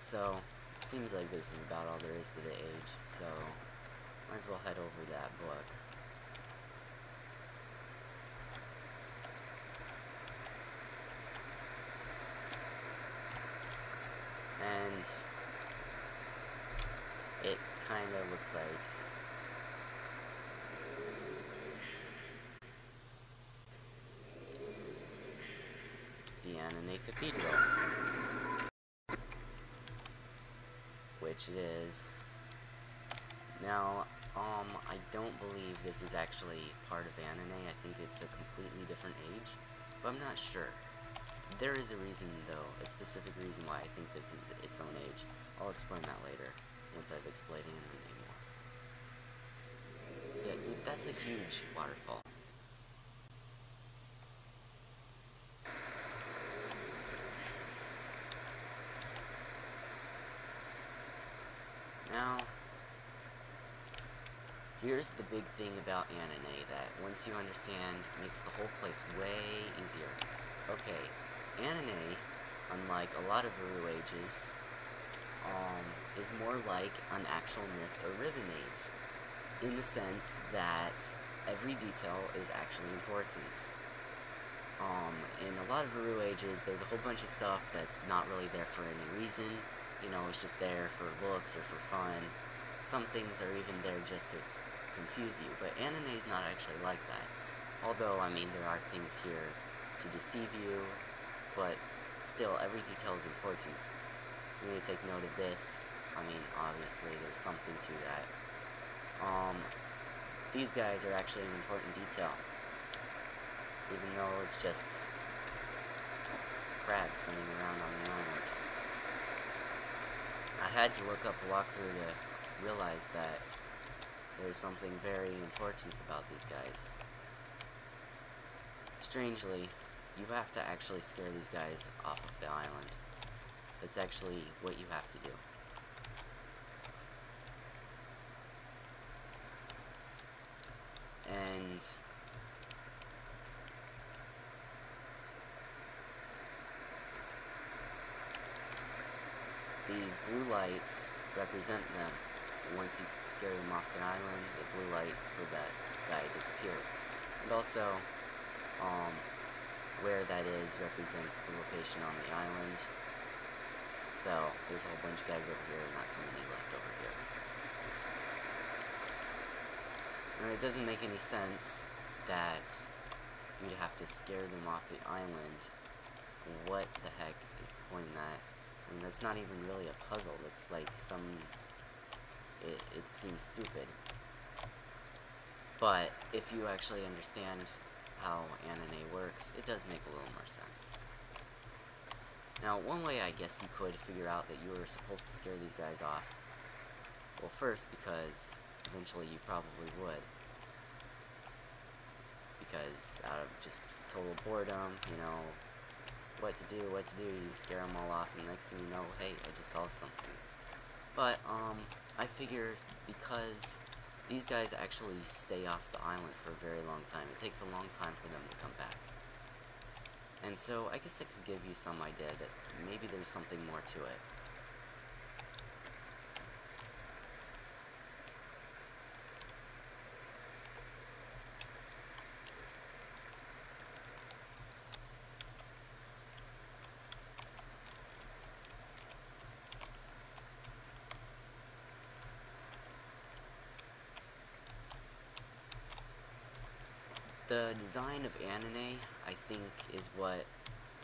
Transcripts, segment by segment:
So, it seems like this is about all there is to the age, so might as well head over that book. And it kind of looks like the Ahnonay Cathedral, which it is. Now, I don't believe this is actually part of Ahnonay. I think it's a completely different age, but I'm not sure. There is a reason, though, a specific reason why I think this is its own age. I'll explain that later, once I've explained Ahnonay more. Yeah, that's a huge waterfall. Now, here's the big thing about Ahnonay that, once you understand, makes the whole place way easier. Okay, Ahnonay, unlike a lot of Uru ages, is more like an actual Mist or Riven age, in the sense that every detail is actually important. In a lot of Uru ages, there's a whole bunch of stuff that's not really there for any reason. You know, it's just there for looks or for fun. Some things are even there just to confuse you, but Ahnonay is not actually like that. Although, I mean, there are things here to deceive you, but still, every detail is important. You need to take note of this. I mean, obviously, there's something to that. These guys are actually an important detail, even though it's just crabs swimming around on the island. I had to look up a walkthrough to realize that there's something very important about these guys. Strangely, you have to actually scare these guys off of the island. That's actually what you have to do. And these blue lights represent them. Once you scare them off the island, the blue light for that guy disappears. And also, where that is represents the location on the island. So, there's a whole bunch of guys over here, and not so many left over here. And it doesn't make any sense that you'd have to scare them off the island. What the heck is the point in that? I mean, that's not even really a puzzle. It's like some... It seems stupid. But if you actually understand how Ahnonay works, it does make a little more sense. Now, one way I guess you could figure out that you were supposed to scare these guys off, well, first, because eventually you probably would, because out of just total boredom, you know, what to do, you scare them all off, and the next thing you know, hey, I just solved something. But, I figure because these guys actually stay off the island for a very long time, it takes a long time for them to come back. And so, I guess that could give you some idea that maybe there's something more to it. The design of Ahnonay, I think, is what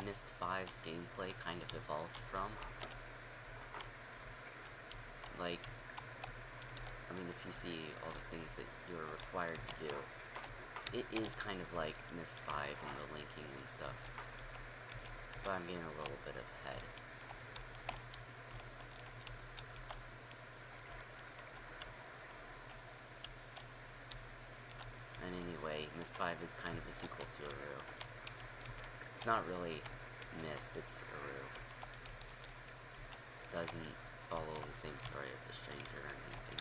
Myst 5's gameplay kind of evolved from. Like, I mean, if you see all the things that you're required to do, it is kind of like Myst 5 and the linking and stuff. But I'm getting a little bit ahead. And anyway, Myst 5 is kind of a sequel to Uru. It's not really Myst, it's Uru. Doesn't follow the same story of the stranger or anything.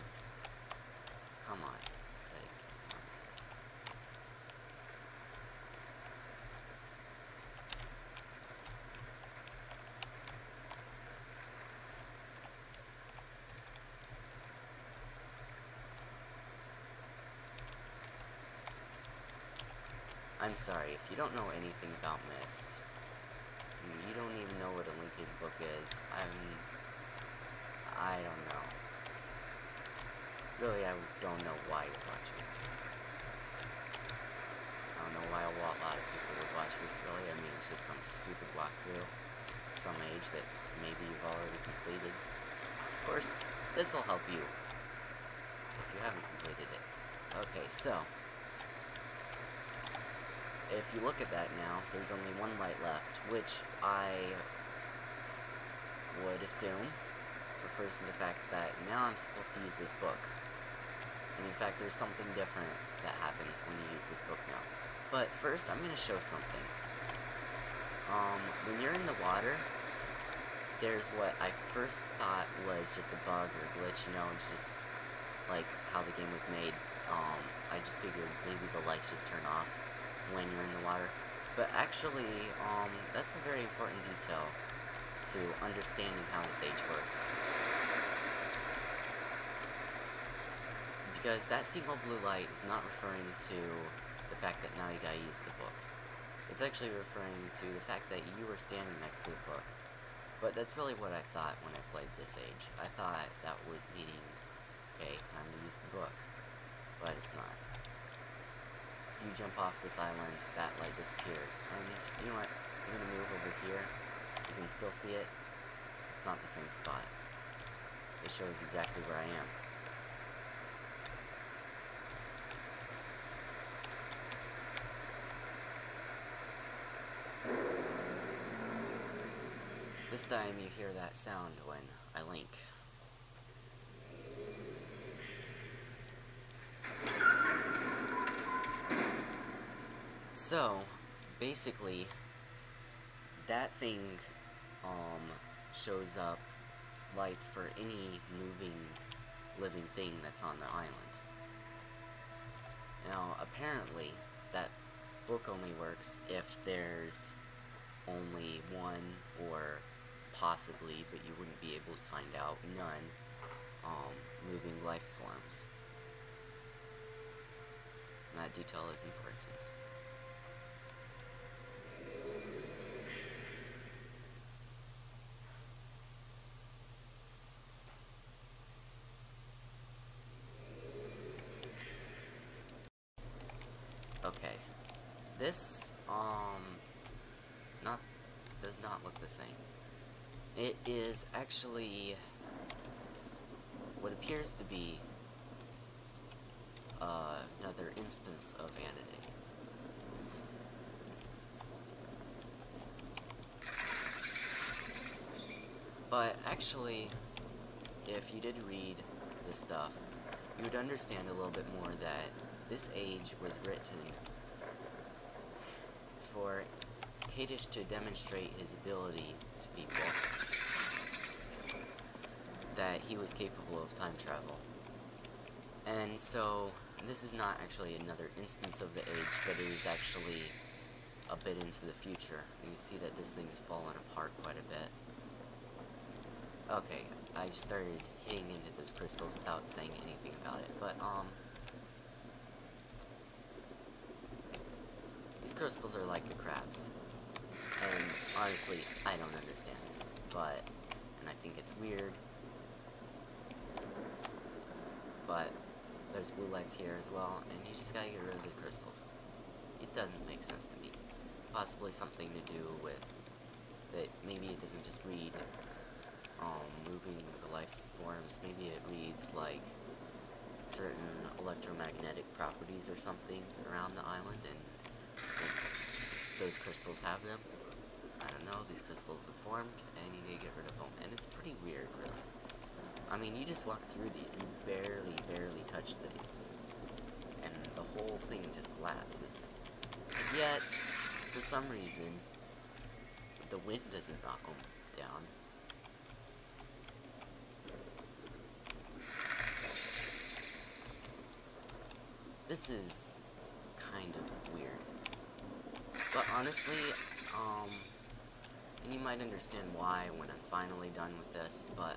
Come on. Okay, honestly. I'm sorry, if you don't know anything about Myst, you don't even know what a linked book is. I don't know. Really, I don't know why you're watching this. I don't know why a lot of people would watch this, really. I mean, it's just some stupid walkthrough. Some age that maybe you've already completed. Of course, this will help you if you haven't completed it. Okay, so if you look at that now, there's only one light left, which I would assume refers to the fact that now I'm supposed to use this book. And in fact, there's something different that happens when you use this book now. But first, I'm going to show something. When you're in the water, there's what I first thought was just a bug or a glitch, you know, it's just like how the game was made. I just figured maybe the lights just turn off when you're in the water. But actually, that's a very important detail to understanding how this age works. Because that single blue light is not referring to the fact that now you gotta use the book. It's actually referring to the fact that you were standing next to the book. But that's really what I thought when I played this age. I thought that was meaning, okay, time to use the book. But it's not. If you jump off this island, that light disappears. And you know what? I'm gonna move over here. You can still see it. It's not the same spot. It shows exactly where I am. This time you hear that sound when I link. So, basically, that thing shows up lights for any moving, living thing that's on the island. Now, apparently, that book only works if there's only one or possibly, but you wouldn't be able to find out, none, moving life forms. And that detail is important. Okay, this, does not look the same. It is actually what appears to be another instance of Ahnonay. But actually, if you did read this stuff, you would understand a little bit more that this age was written for Kadish to demonstrate his ability to people, that he was capable of time travel. And so, this is not actually another instance of the age, but it is actually a bit into the future. You can see that this thing's fallen apart quite a bit. Okay, I just started hitting into those crystals without saying anything about it, but, these crystals are like the crabs. And honestly, I don't understand it, but, and I think it's weird, but there's blue lights here as well, and you just gotta get rid of the crystals. It doesn't make sense to me. Possibly something to do with that maybe it doesn't just read moving the life forms, maybe it reads like certain electromagnetic properties or something around the island, and those crystals have them. I don't know, these crystals have formed, and you need to get rid of them, and it's pretty weird, really. I mean, you just walk through these, you barely touch things, and the whole thing just collapses. Yet, for some reason, the wind doesn't knock them down. This is kind of weird. But honestly, and you might understand why when I'm finally done with this, but